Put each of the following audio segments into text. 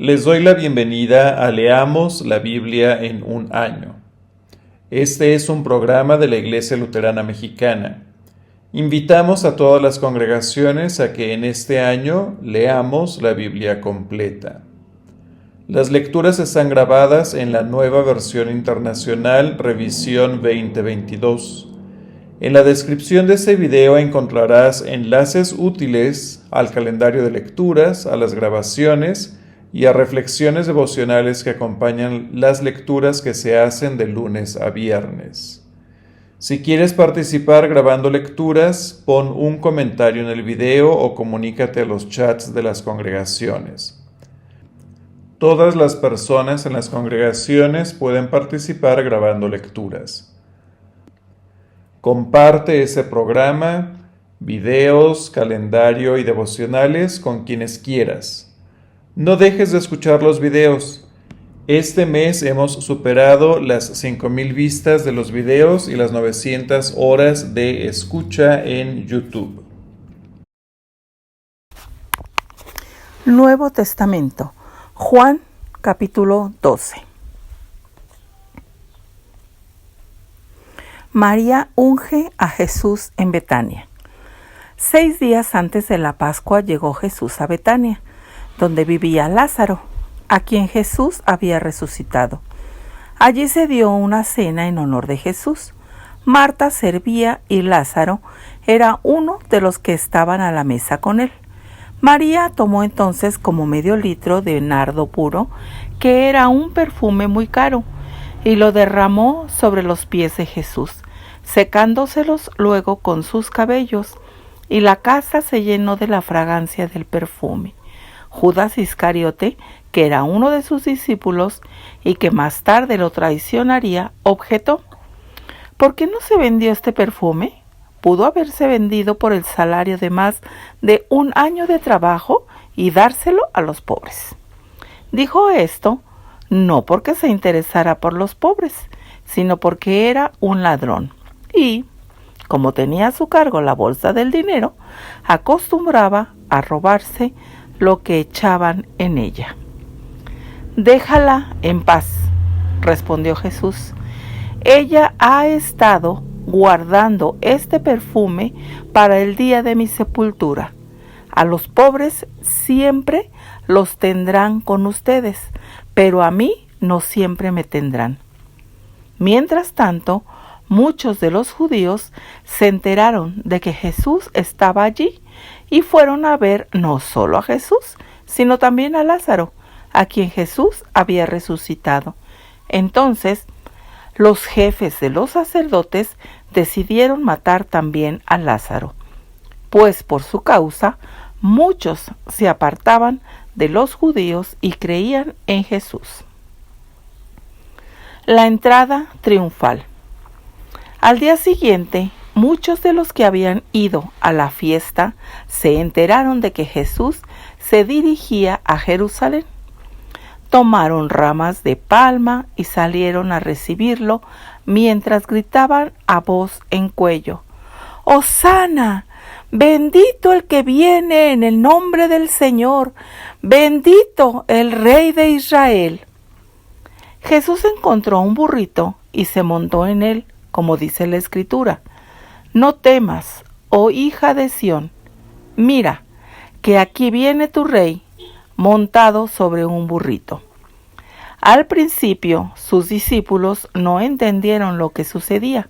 Les doy la bienvenida a Leamos la Biblia en un año. Este es un programa de la Iglesia Luterana Mexicana. Invitamos a todas las congregaciones a que en este año leamos la Biblia completa. Las lecturas están grabadas en la nueva versión internacional Revisión 2022. En la descripción de este video encontrarás enlaces útiles al calendario de lecturas, a las grabaciones y a reflexiones devocionales que acompañan las lecturas que se hacen de lunes a viernes. Si quieres participar grabando lecturas, pon un comentario en el video o comunícate a los chats de las congregaciones. Todas las personas en las congregaciones pueden participar grabando lecturas. Comparte ese programa, videos, calendario y devocionales con quienes quieras. No dejes de escuchar los videos. Este mes hemos superado las 5,000 vistas de los videos y las 900 horas de escucha en YouTube. Nuevo Testamento, Juan capítulo 12. María unge a Jesús en Betania. 6 días antes de la Pascua llegó Jesús a Betania, donde vivía Lázaro, a quien Jesús había resucitado. Allí se dio una cena en honor de Jesús. Marta servía y Lázaro era uno de los que estaban a la mesa con él. María tomó entonces como medio litro de nardo puro, que era un perfume muy caro, y lo derramó sobre los pies de Jesús, secándoselos luego con sus cabellos, y la casa se llenó de la fragancia del perfume. Judas Iscariote, que era uno de sus discípulos y que más tarde lo traicionaría, objetó: ¿por qué no se vendió este perfume? Pudo haberse vendido por el salario de más de 1 año de trabajo y dárselo a los pobres. Dijo esto no porque se interesara por los pobres, sino porque era un ladrón y, como tenía a su cargo la bolsa del dinero, acostumbraba a robarse lo que echaban en ella. Déjala en paz, respondió Jesús. Ella ha estado guardando este perfume para el día de mi sepultura. A los pobres siempre los tendrán con ustedes, pero a mí no siempre me tendrán. Mientras tanto, muchos de los judíos se enteraron de que Jesús estaba allí y fueron a ver no solo a Jesús, sino también a Lázaro, a quien Jesús había resucitado. Entonces, los jefes de los sacerdotes decidieron matar también a Lázaro, pues por su causa muchos se apartaban de los judíos y creían en Jesús. La entrada triunfal. Al día siguiente, muchos de los que habían ido a la fiesta se enteraron de que Jesús se dirigía a Jerusalén. Tomaron ramas de palma y salieron a recibirlo mientras gritaban a voz en cuello: ¡Hosana! ¡Bendito el que viene en el nombre del Señor! ¡Bendito el Rey de Israel! Jesús encontró un burrito y se montó en él, como dice la Escritura: No temas, oh hija de Sión, mira, que aquí viene tu rey, montado sobre un burrito. Al principio, sus discípulos no entendieron lo que sucedía.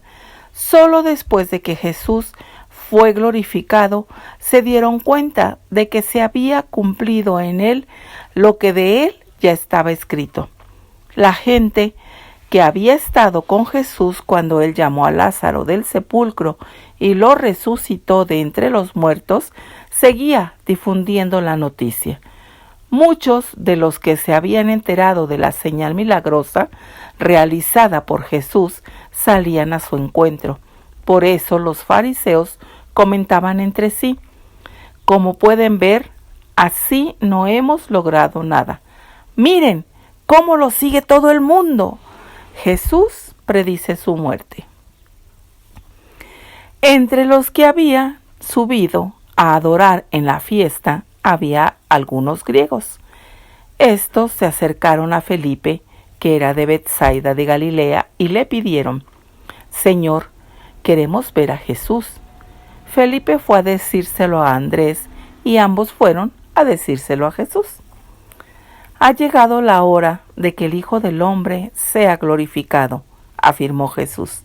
Solo después de que Jesús fue glorificado, se dieron cuenta de que se había cumplido en él lo que de él ya estaba escrito. La gente que había estado con Jesús cuando él llamó a Lázaro del sepulcro y lo resucitó de entre los muertos, seguía difundiendo la noticia. Muchos de los que se habían enterado de la señal milagrosa realizada por Jesús salían a su encuentro. Por eso los fariseos comentaban entre sí: como pueden ver, así no hemos logrado nada. Miren cómo lo sigue todo el mundo. Jesús predice su muerte. Entre los que había subido a adorar en la fiesta había algunos griegos. Estos se acercaron a Felipe, que era de Betsaida de Galilea, y le pidieron: Señor, queremos ver a Jesús. Felipe fue a decírselo a Andrés, y ambos fueron a decírselo a Jesús. Ha llegado la hora de que el Hijo del Hombre sea glorificado, afirmó Jesús.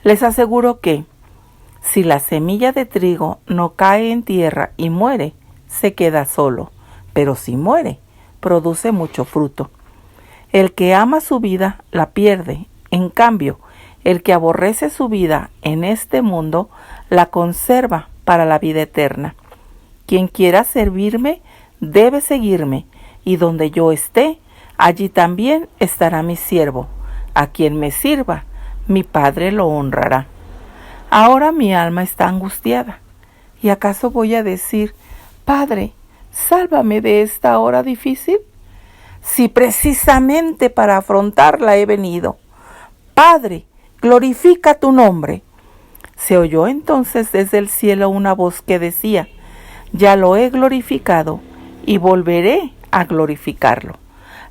Les aseguro que, si la semilla de trigo no cae en tierra y muere, se queda solo, pero si muere, produce mucho fruto. El que ama su vida la pierde, en cambio, el que aborrece su vida en este mundo la conserva para la vida eterna. Quien quiera servirme debe seguirme, y donde yo esté, allí también estará mi siervo. A quien me sirva, mi Padre lo honrará. Ahora mi alma está angustiada. ¿Y acaso voy a decir: Padre, sálvame de esta hora difícil? Si precisamente para afrontarla he venido. Padre, glorifica tu nombre. Se oyó entonces desde el cielo una voz que decía: Ya lo he glorificado y volveré a glorificarlo.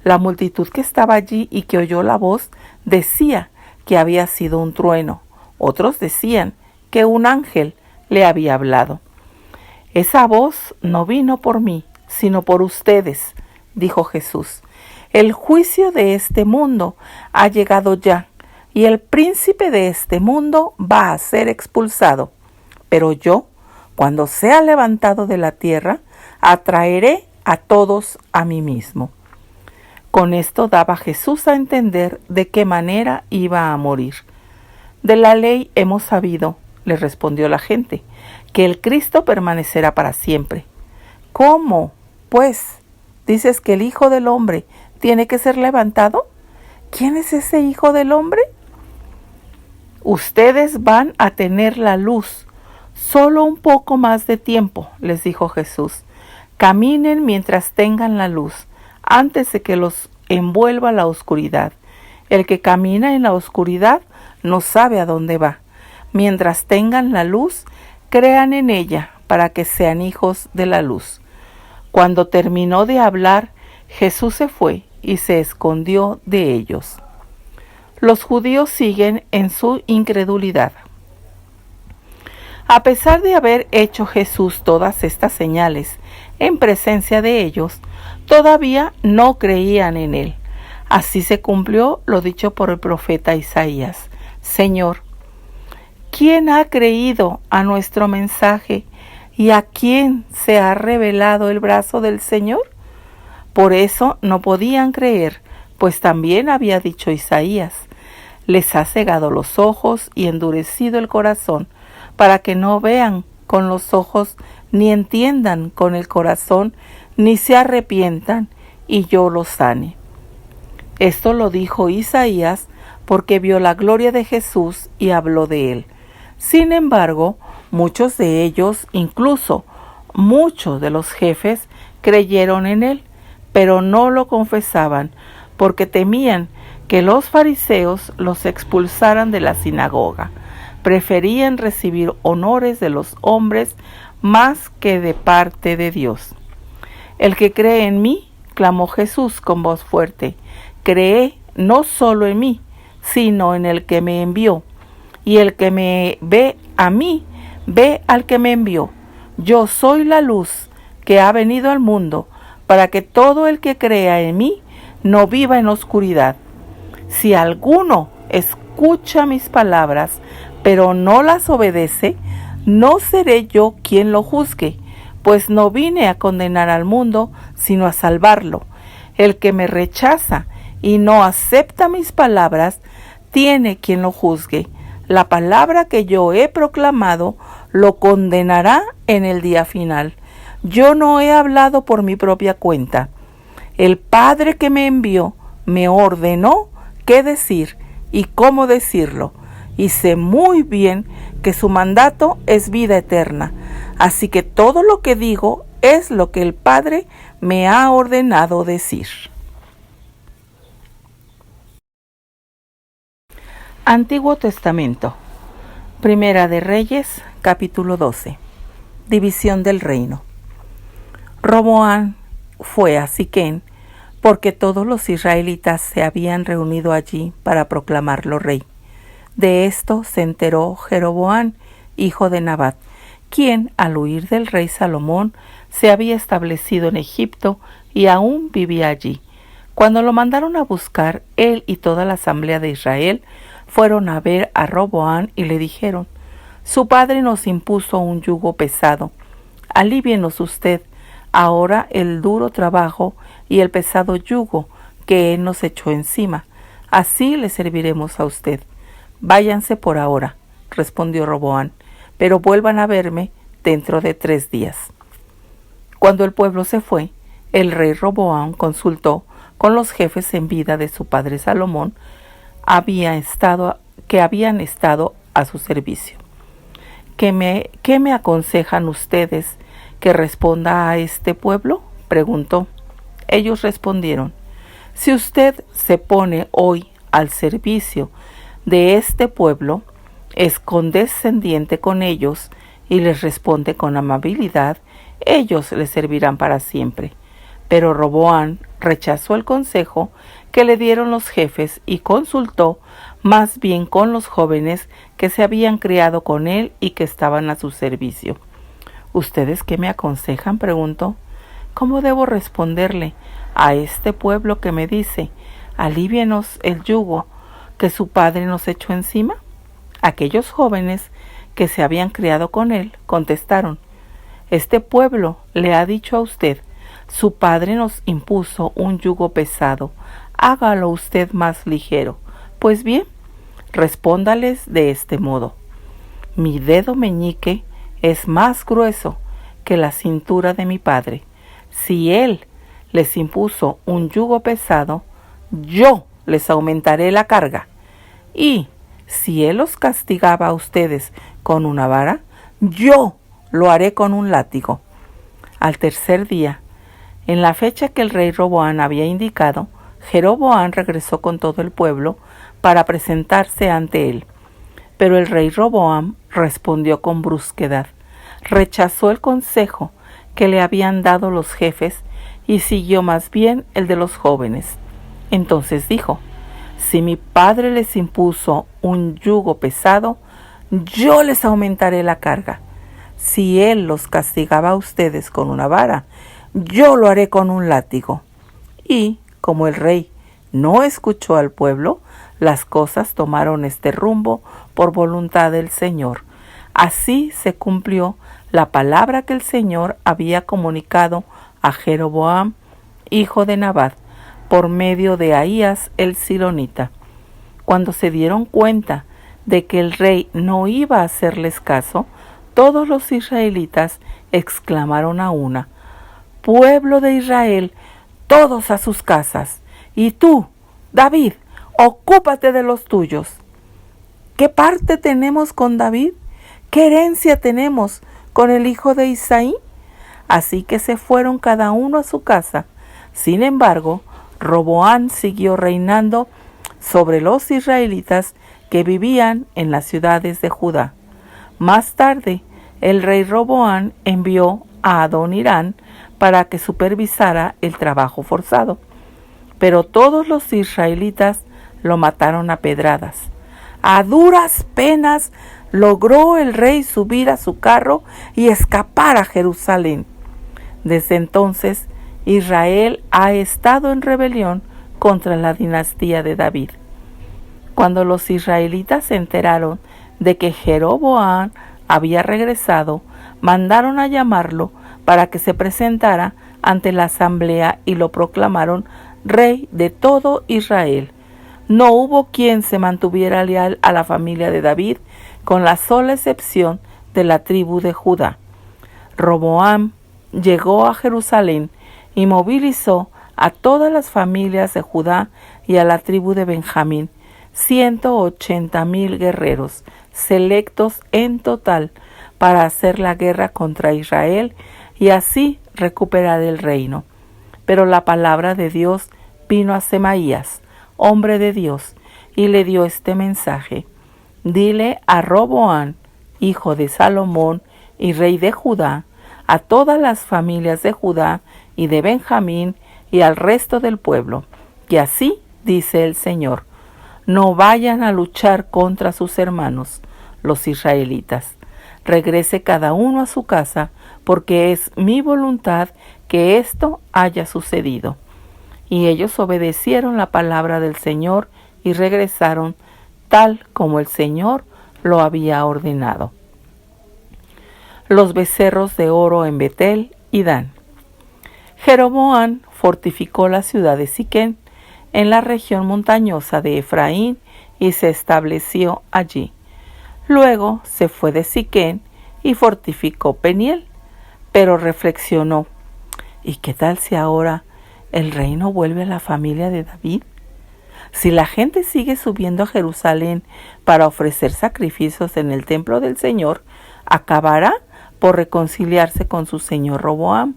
La multitud que estaba allí y que oyó la voz decía que había sido un trueno. Otros decían que un ángel le había hablado. Esa voz no vino por mí, sino por ustedes, dijo Jesús. El juicio de este mundo ha llegado ya, y el príncipe de este mundo va a ser expulsado. Pero yo, cuando sea levantado de la tierra, atraeré a todos a mí mismo. Con esto daba Jesús a entender de qué manera iba a morir. De la ley hemos sabido, le respondió la gente, que el Cristo permanecerá para siempre. ¿Cómo, pues, dices que el Hijo del Hombre tiene que ser levantado? ¿Quién es ese Hijo del Hombre? Ustedes van a tener la luz solo un poco más de tiempo, les dijo Jesús. Caminen mientras tengan la luz, antes de que los envuelva la oscuridad. El que camina en la oscuridad no sabe a dónde va. Mientras tengan la luz, crean en ella para que sean hijos de la luz. Cuando terminó de hablar, Jesús se fue y se escondió de ellos. Los judíos siguen en su incredulidad. A pesar de haber hecho Jesús todas estas señales en presencia de ellos, todavía no creían en él. Así se cumplió lo dicho por el profeta Isaías: Señor, ¿quién ha creído a nuestro mensaje y a quién se ha revelado el brazo del Señor? Por eso no podían creer, pues también había dicho Isaías: les ha cegado los ojos y endurecido el corazón, para que no vean con los ojos, ni entiendan con el corazón, ni se arrepientan, y yo los sane. Esto lo dijo Isaías porque vio la gloria de Jesús y habló de él. Sin embargo, muchos de ellos, incluso muchos de los jefes, creyeron en él, pero no lo confesaban, porque temían que los fariseos los expulsaran de la sinagoga. Preferían recibir honores de los hombres más que de parte de Dios. El que cree en mí, clamó Jesús con voz fuerte, cree no solo en mí, sino en el que me envió. Y el que me ve a mí, ve al que me envió. Yo soy la luz que ha venido al mundo, para que todo el que crea en mí no viva en oscuridad. Si alguno escucha mis palabras, pero no las obedece, no seré yo quien lo juzgue, pues no vine a condenar al mundo, sino a salvarlo. El que me rechaza y no acepta mis palabras, tiene quien lo juzgue. La palabra que yo he proclamado lo condenará en el día final. Yo no he hablado por mi propia cuenta. El Padre que me envió me ordenó qué decir y cómo decirlo, y sé muy bien que su mandato es vida eterna. Así que todo lo que digo es lo que el Padre me ha ordenado decir. Antiguo Testamento. Primera de Reyes, capítulo 12. División del reino. Roboam fue a Siquem porque todos los israelitas se habían reunido allí para proclamarlo rey. De esto se enteró Jeroboam, hijo de Nabat, quien, al huir del rey Salomón, se había establecido en Egipto y aún vivía allí. Cuando lo mandaron a buscar, él y toda la asamblea de Israel fueron a ver a Roboam y le dijeron: «Su padre nos impuso un yugo pesado. Alívienos usted ahora el duro trabajo y el pesado yugo que él nos echó encima. Así le serviremos a usted». «Váyanse por ahora», respondió Roboam, «pero vuelvan a verme dentro de 3 días». Cuando el pueblo se fue, el rey Roboam consultó con los jefes en vida de su padre Salomón, que habían estado a su servicio. ¿Qué me aconsejan ustedes que responda a este pueblo?», preguntó. Ellos respondieron: «Si usted se pone hoy al servicio de este pueblo, es condescendiente con ellos y les responde con amabilidad, ellos le servirán para siempre». Pero Roboam rechazó el consejo que le dieron los jefes y consultó más bien con los jóvenes que se habían criado con él y que estaban a su servicio. «¿Ustedes qué me aconsejan?», preguntó. «¿Cómo debo responderle a este pueblo que me dice: alívienos el yugo que su padre nos echó encima?» Aquellos jóvenes que se habían criado con él contestaron: «Este pueblo le ha dicho a usted: su padre nos impuso un yugo pesado, hágalo usted más ligero. Pues bien, respóndales de este modo: mi dedo meñique es más grueso que la cintura de mi padre. Si él les impuso un yugo pesado, yo les aumentaré la carga. Y si él los castigaba a ustedes con una vara, yo lo haré con un látigo». Al tercer día, en la fecha que el rey Roboam había indicado, Jeroboam regresó con todo el pueblo para presentarse ante él. Pero el rey Roboam respondió con brusquedad, rechazó el consejo que le habían dado los jefes y siguió más bien el de los jóvenes. Entonces dijo: «Si mi padre les impuso un yugo pesado, yo les aumentaré la carga. Si él los castigaba a ustedes con una vara, yo lo haré con un látigo». Y, como el rey no escuchó al pueblo, las cosas tomaron este rumbo por voluntad del Señor. Así se cumplió la palabra que el Señor había comunicado a Jeroboam, hijo de Nabat, por medio de Ahías el silonita. Cuando se dieron cuenta de que el rey no iba a hacerles caso, todos los israelitas exclamaron a una: «Pueblo de Israel, todos a sus casas, y tú, David, ocúpate de los tuyos». ¿Qué parte tenemos con David? ¿Qué herencia tenemos con el hijo de Isaí? Así que se fueron cada uno a su casa. Sin embargo, Roboam siguió reinando sobre los israelitas que vivían en las ciudades de Judá. Más tarde, el rey Roboam envió a Adonirán para que supervisara el trabajo forzado. Pero todos los israelitas lo mataron a pedradas. A duras penas logró el rey subir a su carro y escapar a Jerusalén. Desde entonces, Israel ha estado en rebelión contra la dinastía de David. Cuando los israelitas se enteraron de que Jeroboam había regresado, mandaron a llamarlo para que se presentara ante la asamblea y lo proclamaron rey de todo Israel. No hubo quien se mantuviera leal a la familia de David, con la sola excepción de la tribu de Judá. Roboam llegó a Jerusalén y movilizó a todas las familias de Judá y a la tribu de Benjamín, 180,000 guerreros, selectos en total, para hacer la guerra contra Israel y así recuperar el reino. Pero la palabra de Dios vino a Semaías, hombre de Dios, y le dio este mensaje: «Dile a Roboam, hijo de Salomón y rey de Judá, a todas las familias de Judá y de Benjamín y al resto del pueblo. Y así dice el Señor: no vayan a luchar contra sus hermanos, los israelitas. Regrese cada uno a su casa, porque es mi voluntad que esto haya sucedido. Y ellos obedecieron la palabra del Señor y regresaron tal como el Señor lo había ordenado. Los becerros de oro en Betel y Dan. Jeroboam fortificó la ciudad de Siquem en la región montañosa de Efraín y se estableció allí. Luego se fue de Siquem y fortificó Peniel, pero reflexionó: ¿y qué tal si ahora el reino vuelve a la familia de David? Si la gente sigue subiendo a Jerusalén para ofrecer sacrificios en el templo del Señor, acabará por reconciliarse con su señor Roboam,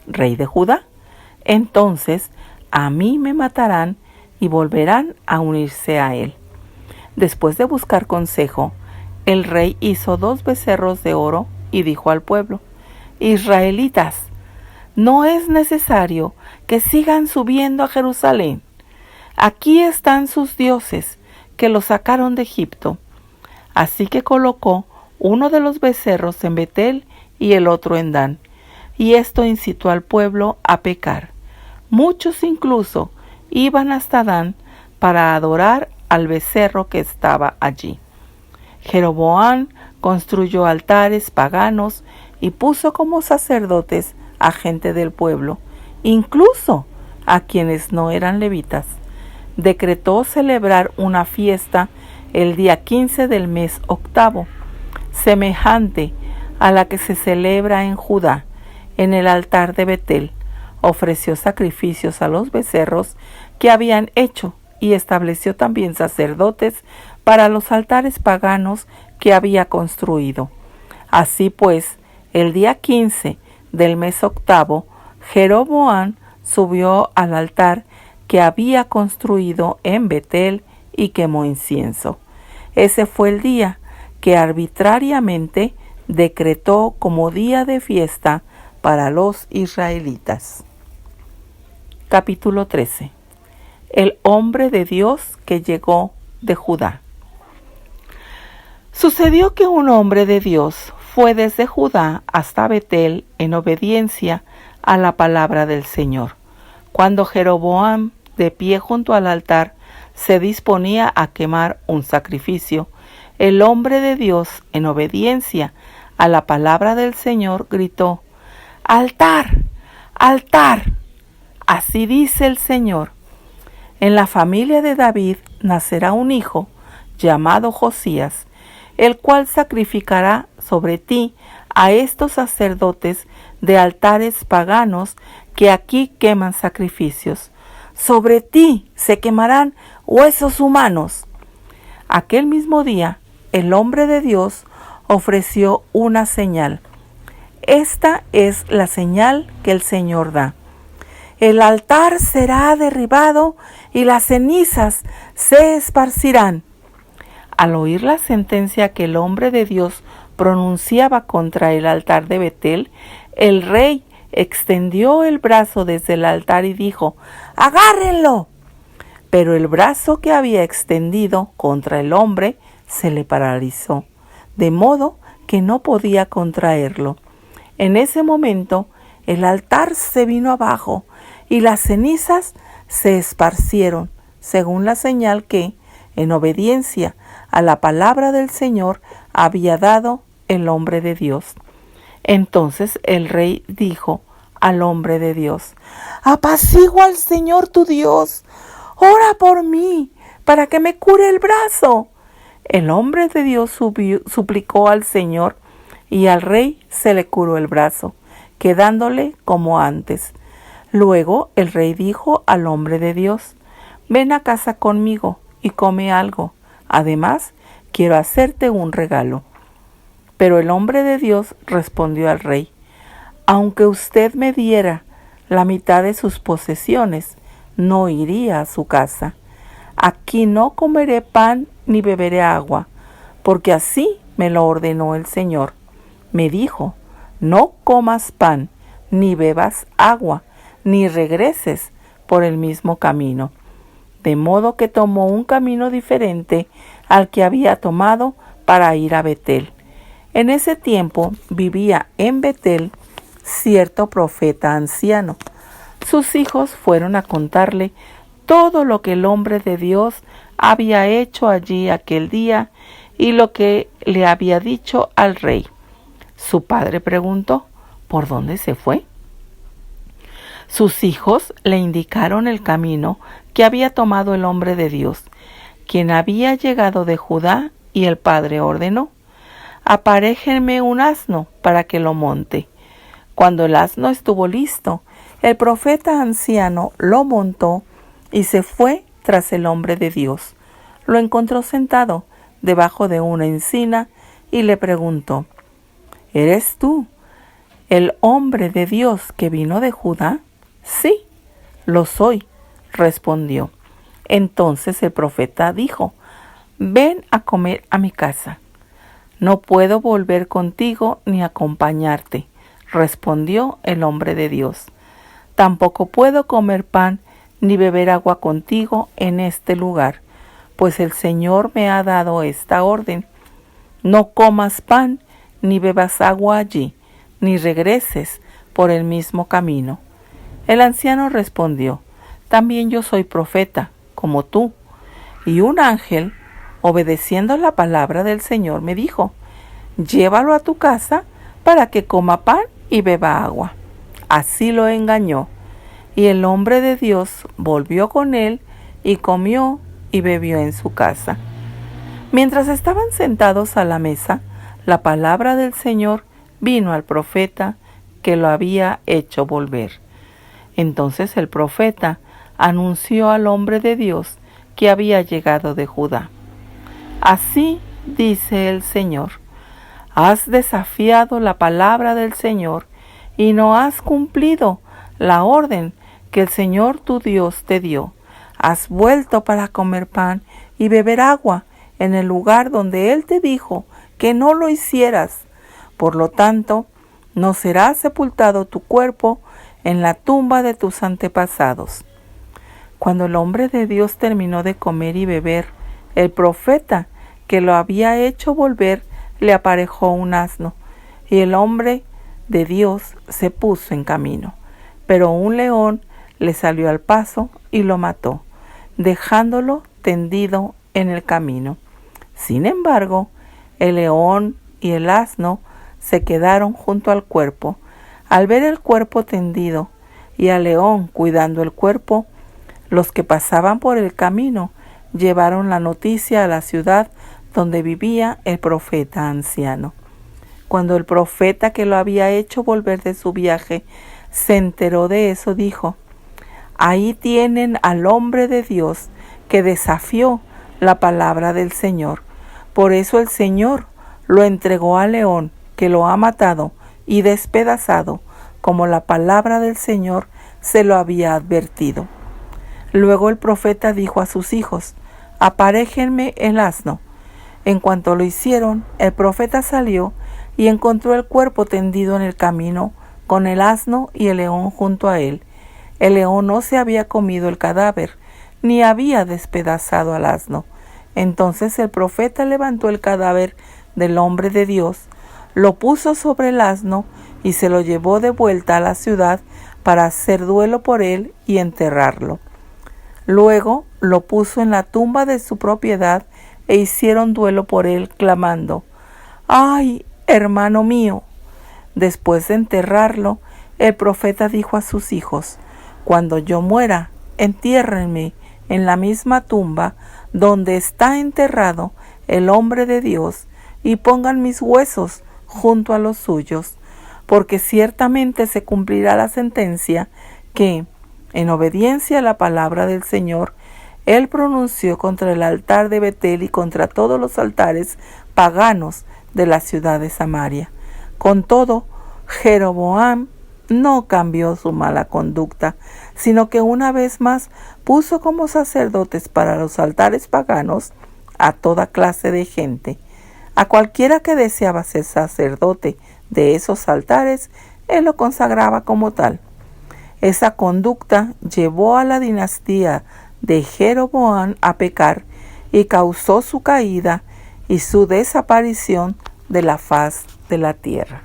rey de Judá. Entonces a mí me matarán y volverán a unirse a él. Después de buscar consejo, el rey hizo 2 becerros de oro y dijo al pueblo: Israelitas, no es necesario que sigan subiendo a Jerusalén. Aquí están sus dioses que los sacaron de Egipto. Así que colocó uno de los becerros en Betel y el otro en Dan, y esto incitó al pueblo a pecar. Muchos incluso iban hasta Dan para adorar al becerro que estaba allí. Jeroboam construyó altares paganos y puso como sacerdotes a gente del pueblo, incluso a quienes no eran levitas. Decretó celebrar una fiesta el día 15 del mes octavo, semejante a la que se celebra en Judá, en el altar de Betel. Ofreció sacrificios a los becerros que habían hecho y estableció también sacerdotes para los altares paganos que había construido. Así pues, el día 15 del mes octavo, Jeroboam subió al altar que había construido en Betel y quemó incienso. Ese fue el día que arbitrariamente decretó como día de fiesta para los israelitas. Capítulo 13. El hombre de Dios que llegó de Judá. Sucedió que un hombre de Dios fue desde Judá hasta Betel en obediencia a la palabra del Señor. Cuando Jeroboam, de pie junto al altar, se disponía a quemar un sacrificio, el hombre de Dios, en obediencia a la palabra del Señor, gritó: ¡Altar! ¡Altar! Así dice el Señor: en la familia de David nacerá un hijo llamado Josías, el cual sacrificará sobre ti a estos sacerdotes de altares paganos que aquí queman sacrificios. Sobre ti se quemarán huesos humanos. Aquel mismo día, el hombre de Dios ofreció una señal. Esta es la señal que el Señor da: el altar será derribado y las cenizas se esparcirán. Al oír la sentencia que el hombre de Dios pronunciaba contra el altar de Betel, el rey extendió el brazo desde el altar y dijo: ¡agárrenlo! Pero el brazo que había extendido contra el hombre se le paralizó, de modo que no podía contraerlo. En ese momento el altar se vino abajo y las cenizas se esparcieron, según la señal que, en obediencia a la palabra del Señor, había dado el hombre de Dios. Entonces el rey dijo al hombre de Dios: apacigua al Señor tu Dios, ora por mí para que me cure el brazo. El hombre de Dios suplicó al Señor y al rey se le curó el brazo, quedándole como antes. Luego el rey dijo al hombre de Dios: ven a casa conmigo y come algo. Además, quiero hacerte un regalo. Pero el hombre de Dios respondió al rey: aunque usted me diera la mitad de sus posesiones, no iría a su casa. Aquí no comeré pan ni beberé agua, porque así me lo ordenó el Señor. Me dijo: no comas pan, ni bebas agua, ni regreses por el mismo camino, de modo que tomó un camino diferente al que había tomado para ir a Betel. En ese tiempo vivía en Betel cierto profeta anciano. Sus hijos fueron a contarle todo lo que el hombre de Dios había hecho allí aquel día y lo que le había dicho al rey. Su padre preguntó: ¿por dónde se fue? Sus hijos le indicaron el camino que había tomado el hombre de Dios, quien había llegado de Judá, y el padre ordenó: aparéjenme un asno para que lo monte. Cuando el asno estuvo listo, el profeta anciano lo montó y se fue tras el hombre de Dios. Lo encontró sentado debajo de una encina y le preguntó: ¿eres tú el hombre de Dios que vino de Judá? Sí, lo soy, respondió. Entonces el profeta dijo: ven a comer a mi casa. No puedo volver contigo ni acompañarte, respondió el hombre de Dios. Tampoco puedo comer pan ni beber agua contigo en este lugar, pues el Señor me ha dado esta orden: no comas pan ni bebas agua allí, ni regreses por el mismo camino. El anciano respondió: también yo soy profeta, como tú. Y un ángel, obedeciendo la palabra del Señor, me dijo: llévalo a tu casa para que coma pan y beba agua. Así lo engañó. Y el hombre de Dios volvió con él y comió y bebió en su casa. Mientras estaban sentados a la mesa, la palabra del Señor vino al profeta que lo había hecho volver. Entonces el profeta anunció al hombre de Dios que había llegado de Judá: así dice el Señor: has desafiado la palabra del Señor y no has cumplido la orden que el Señor tu Dios te dio. Has vuelto para comer pan y beber agua en el lugar donde Él te dijo que no lo hicieras. Por lo tanto, no será sepultado tu cuerpo en la tumba de tus antepasados. Cuando el hombre de Dios terminó de comer y beber, el profeta que lo había hecho volver le aparejó un asno, y el hombre de Dios se puso en camino. Pero un león le salió al paso y lo mató, dejándolo tendido en el camino. Sin embargo, el león y el asno se quedaron junto al cuerpo. Al ver el cuerpo tendido y al león cuidando el cuerpo, los que pasaban por el camino llevaron la noticia a la ciudad donde vivía el profeta anciano. Cuando el profeta que lo había hecho volver de su viaje se enteró de eso, dijo: ahí tienen al hombre de Dios que desafió la palabra del Señor. Por eso el Señor lo entregó al león, que lo ha matado y despedazado, como la palabra del Señor se lo había advertido. Luego el profeta dijo a sus hijos: aparéjenme el asno. En cuanto lo hicieron, el profeta salió y encontró el cuerpo tendido en el camino, con el asno y el león junto a él. El león no se había comido el cadáver, ni había despedazado al asno. Entonces el profeta levantó el cadáver del hombre de Dios, lo puso sobre el asno y se lo llevó de vuelta a la ciudad para hacer duelo por él y enterrarlo. Luego lo puso en la tumba de su propiedad e hicieron duelo por él, clamando: ¡ay, hermano mío! Después de enterrarlo, el profeta dijo a sus hijos: cuando yo muera, entiérrenme en la misma tumba donde está enterrado el hombre de Dios, y pongan mis huesos junto a los suyos, porque ciertamente se cumplirá la sentencia que, en obediencia a la palabra del Señor, Él pronunció contra el altar de Betel y contra todos los altares paganos de la ciudad de Samaria. Con todo, Jeroboam no cambió su mala conducta, sino que una vez más puso como sacerdotes para los altares paganos a toda clase de gente. A cualquiera que deseaba ser sacerdote de esos altares, él lo consagraba como tal. Esa conducta llevó a la dinastía de Jeroboam a pecar y causó su caída y su desaparición de la faz de la tierra.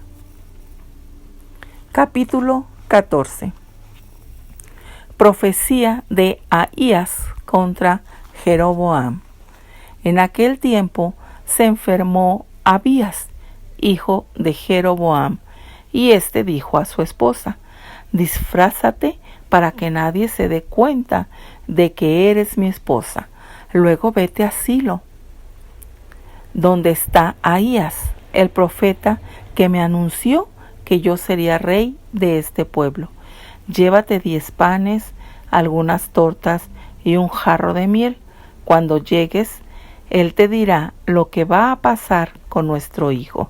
Capítulo 14. Profecía de Ahías contra Jeroboam. En aquel tiempo se enfermó Abías, hijo de Jeroboam, y éste dijo a su esposa: disfrázate para que nadie se dé cuenta de que eres mi esposa. Luego vete a Silo, donde está Ahías, el profeta que me anunció que yo sería rey de este pueblo. Llévate 10 panes, algunas tortas y un jarro de miel. Cuando llegues, él te dirá lo que va a pasar con nuestro hijo.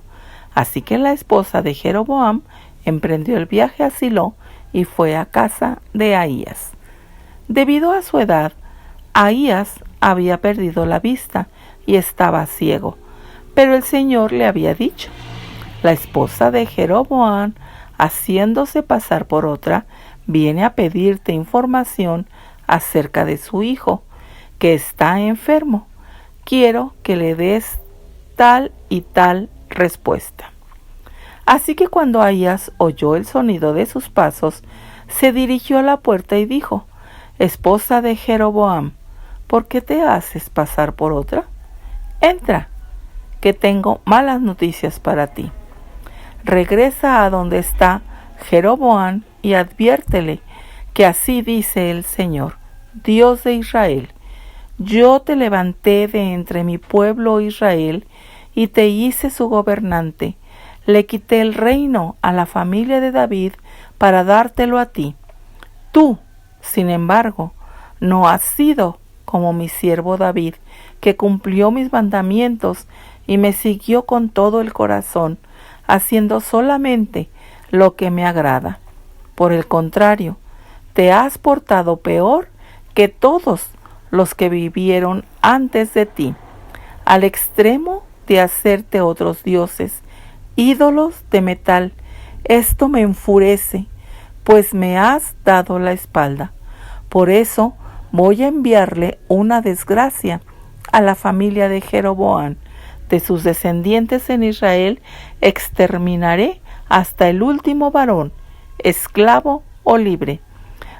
Así que la esposa de Jeroboam emprendió el viaje a Silo y fue a casa de Ahías. Debido a su edad, Ahías había perdido la vista y estaba ciego, pero el Señor le había dicho: la esposa de Jeroboam, haciéndose pasar por otra, viene a pedirte información acerca de su hijo, que está enfermo. Quiero que le des tal y tal respuesta. Así que cuando Ahías oyó el sonido de sus pasos, se dirigió a la puerta y dijo: esposa de Jeroboam, ¿por qué te haces pasar por otra? Entra, que tengo malas noticias para ti. Regresa a donde está Jeroboam y adviértele que así dice el Señor, Dios de Israel: yo te levanté de entre mi pueblo Israel y te hice su gobernante. Le quité el reino a la familia de David para dártelo a ti. Tú, sin embargo, no has sido como mi siervo David, que cumplió mis mandamientos y me siguió con todo el corazón, haciendo solamente lo que me agrada. Por el contrario, te has portado peor que todos los que vivieron antes de ti, al extremo de hacerte otros dioses, ídolos de metal. Esto me enfurece, pues me has dado la espalda. Por eso voy a enviarle una desgracia a la familia de Jeroboam. De sus descendientes en Israel exterminaré hasta el último varón, esclavo o libre.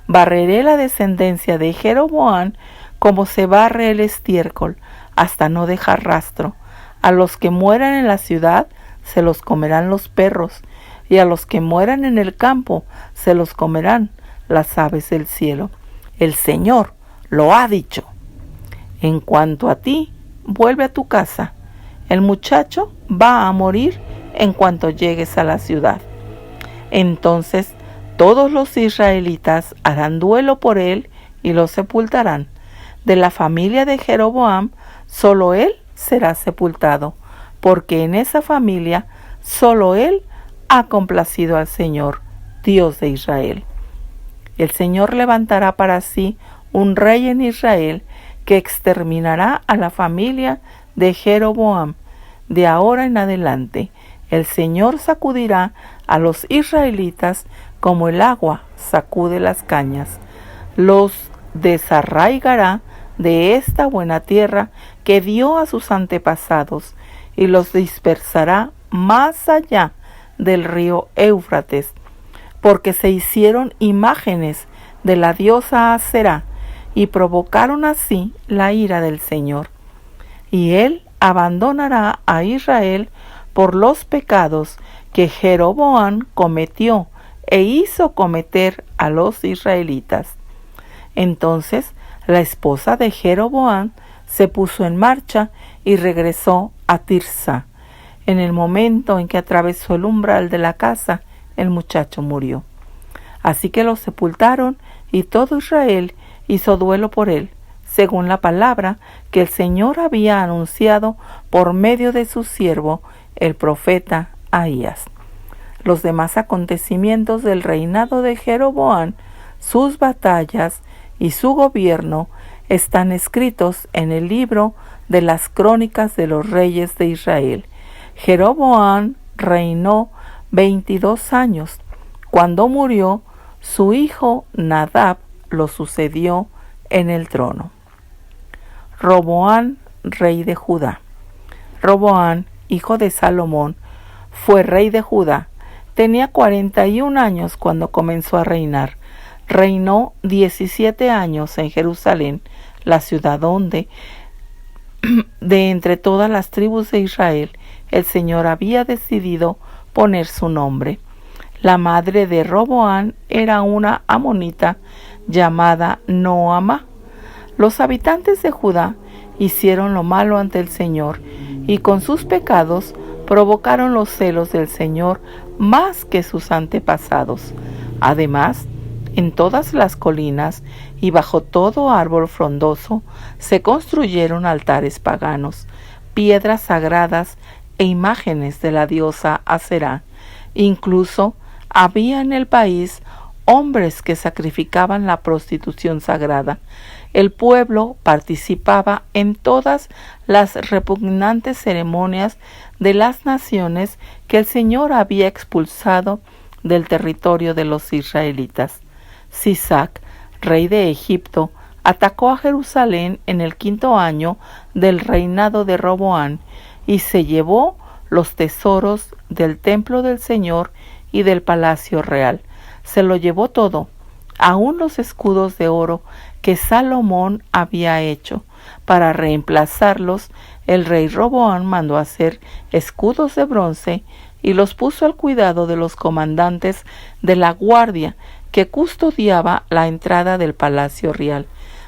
Barreré la descendencia de Jeroboam como se barre el estiércol, hasta no dejar rastro. A los que mueran en la ciudad se los comerán los perros, y a los que mueran en el campo se los comerán las aves del cielo. El Señor lo ha dicho. En cuanto a ti, vuelve a tu casa. El muchacho va a morir en cuanto llegues a la ciudad. Entonces todos los israelitas harán duelo por él y lo sepultarán. De la familia de Jeroboam, solo él será sepultado, porque en esa familia solo él ha complacido al Señor, Dios de Israel. El Señor levantará para sí un rey en Israel que exterminará a la familia de Jeroboam. De ahora en adelante, el Señor sacudirá a los israelitas como el agua sacude las cañas. Los desarraigará de esta buena tierra que dio a sus antepasados y los dispersará más allá del río Éufrates, porque se hicieron imágenes de la diosa Aserá y provocaron así la ira del Señor. Y él abandonará a Israel por los pecados que Jeroboam cometió e hizo cometer a los israelitas. Entonces la esposa de Jeroboam se puso en marcha y regresó a Tirsa. En el momento en que atravesó el umbral de la casa, el muchacho murió. Así que lo sepultaron y todo Israel hizo duelo por él, según la palabra que el Señor había anunciado por medio de su siervo, el profeta Ahías. Los demás acontecimientos del reinado de Jeroboam, sus batallas y su gobierno están escritos en el libro de las crónicas de los reyes de Israel. Jeroboam reinó 22 años. Cuando murió, Su hijo Nadab lo sucedió en el trono. Roboán, rey de Judá. Roboán, hijo de Salomón, fue rey de Judá. Tenía 41 años cuando comenzó a reinar. Reinó 17 años en Jerusalén, la ciudad donde, de entre todas las tribus de Israel, el Señor había decidido poner su nombre. La madre de Roboán era una amonita llamada Noamá. Los habitantes de Judá hicieron lo malo ante el Señor y con sus pecados provocaron los celos del Señor más que sus antepasados. Además, en todas las colinas y bajo todo árbol frondoso se construyeron altares paganos, piedras sagradas e imágenes de la diosa Aserá. Incluso había en el país hombres que sacrificaban la prostitución sagrada. El pueblo participaba en todas las repugnantes ceremonias de las naciones que el Señor había expulsado del territorio de los israelitas. Sisac, rey de Egipto, atacó a Jerusalén en el 5º año del reinado de Roboán y se llevó los tesoros del templo del Señor y del palacio real. Se lo llevó todo, aun los escudos de oro que Salomón había hecho. Para reemplazarlos, el rey Roboán mandó hacer escudos de bronce y los puso al cuidado de los comandantes de la guardia que custodiaba la entrada del palacio real.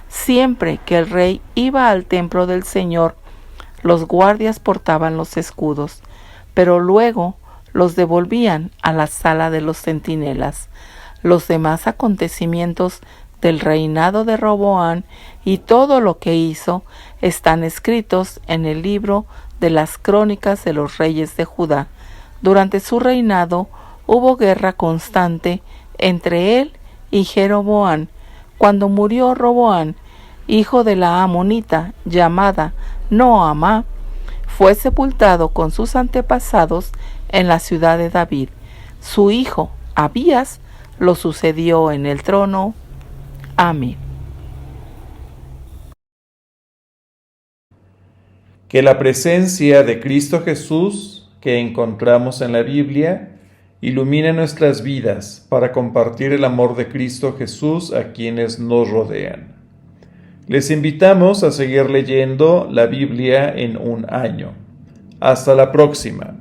Siempre que el rey iba al templo del Señor, los guardias portaban los escudos, pero luego los devolvían a la sala de los centinelas. Los demás acontecimientos del reinado de Roboán y todo lo que hizo están escritos en el libro de las crónicas de los reyes de Judá. Durante su reinado hubo guerra constante entre él y Jeroboán. Cuando murió Roboán, hijo de la amonita llamada Noamá, fue sepultado con sus antepasados en la ciudad de David. Su hijo Abías lo sucedió en el trono. Amén. Que la presencia de Cristo Jesús que encontramos en la Biblia ilumine nuestras vidas para compartir el amor de Cristo Jesús a quienes nos rodean. Les invitamos a seguir leyendo la Biblia en un año. Hasta la próxima.